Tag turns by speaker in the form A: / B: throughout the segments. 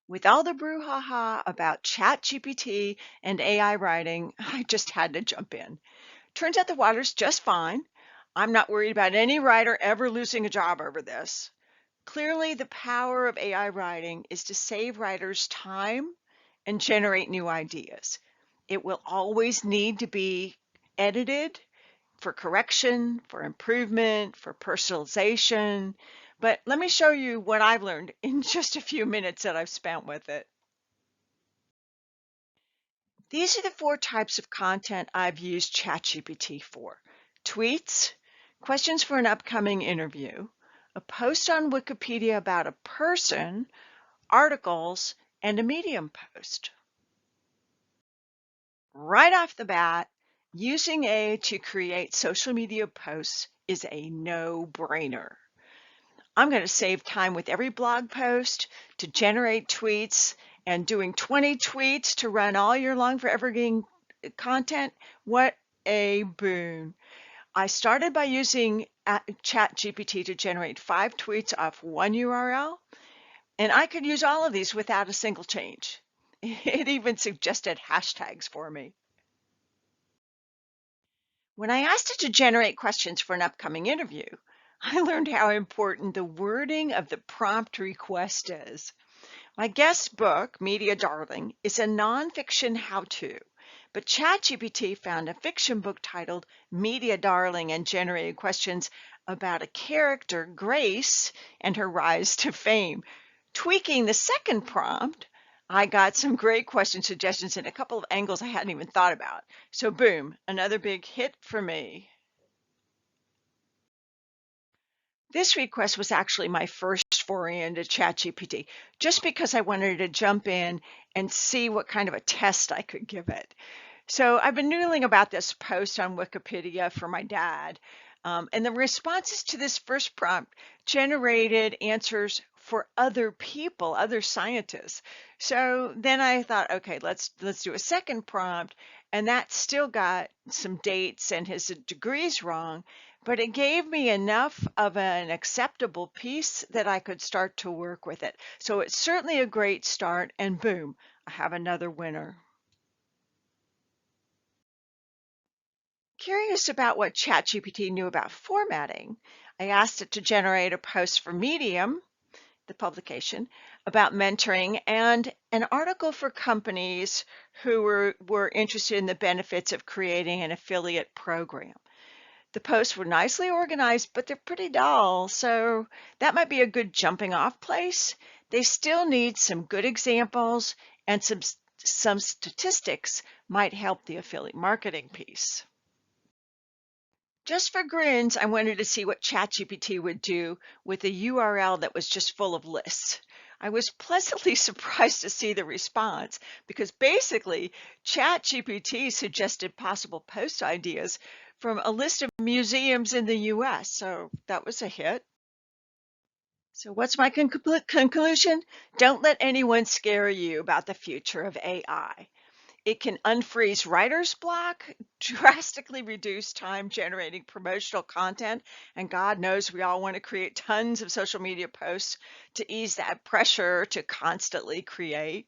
A: With all the brouhaha about ChatGPT and AI writing, I just had to jump in. Turns out the water's just fine. I'm not worried about any writer ever losing a job over this. Clearly, the power of AI writing is to save writers time and generate new ideas. It will always need to be edited for correction, for improvement, for personalization. But let me show you what I've learned in just a few minutes that I've spent with it. These are the 4 types of content I've used ChatGPT for: tweets, questions for an upcoming interview, a post on Wikipedia about a person, articles, and a Medium post. Right off the bat, using AI to create social media posts is a no-brainer. I'm going to save time with every blog post to generate tweets, and doing 20 tweets to run all year long for evergreen content. What a boon. I started by using ChatGPT to generate 5 tweets off one URL, and I could use all of these without a single change. It even suggested hashtags for me. When I asked it to generate questions for an upcoming interview, I learned how important the wording of the prompt request is. My guest book, Media Darling, is a nonfiction how-to, but ChatGPT found a fiction book titled Media Darling and generated questions about a character, Grace, and her rise to fame. Tweaking the second prompt, I got some great question suggestions and a couple of angles I hadn't even thought about. So boom, another big hit for me. This request was actually my first foray into ChatGPT, just because I wanted to jump in and see what kind of a test I could give it. So I've been noodling about this post on Wikipedia for my dad, and the responses to this first prompt generated answers for other people, other scientists. So then I thought, okay, let's do a second prompt, and that still got some dates and his degrees wrong, but it gave me enough of an acceptable piece that I could start to work with it. So it's certainly a great start, and boom, I have another winner. Curious about what ChatGPT knew about formatting, I asked it to generate a post for Medium, the publication, about mentoring and an article for companies who were interested in the benefits of creating an affiliate program. The posts were nicely organized, but they're pretty dull, so that might be a good jumping off place. They still need some good examples, and some statistics might help the affiliate marketing piece. Just for grins, I wanted to see what ChatGPT would do with a URL that was just full of lists. I was pleasantly surprised to see the response, because basically ChatGPT suggested possible post ideas from a list of museums in the US, so that was a hit. So what's my conclusion? Don't let anyone scare you about the future of AI. It can unfreeze writer's block, drastically reduce time generating promotional content, and God knows we all want to create tons of social media posts to ease that pressure to constantly create.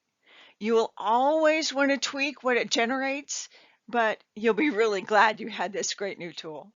A: You will always want to tweak what it generates, but you'll be really glad you had this great new tool.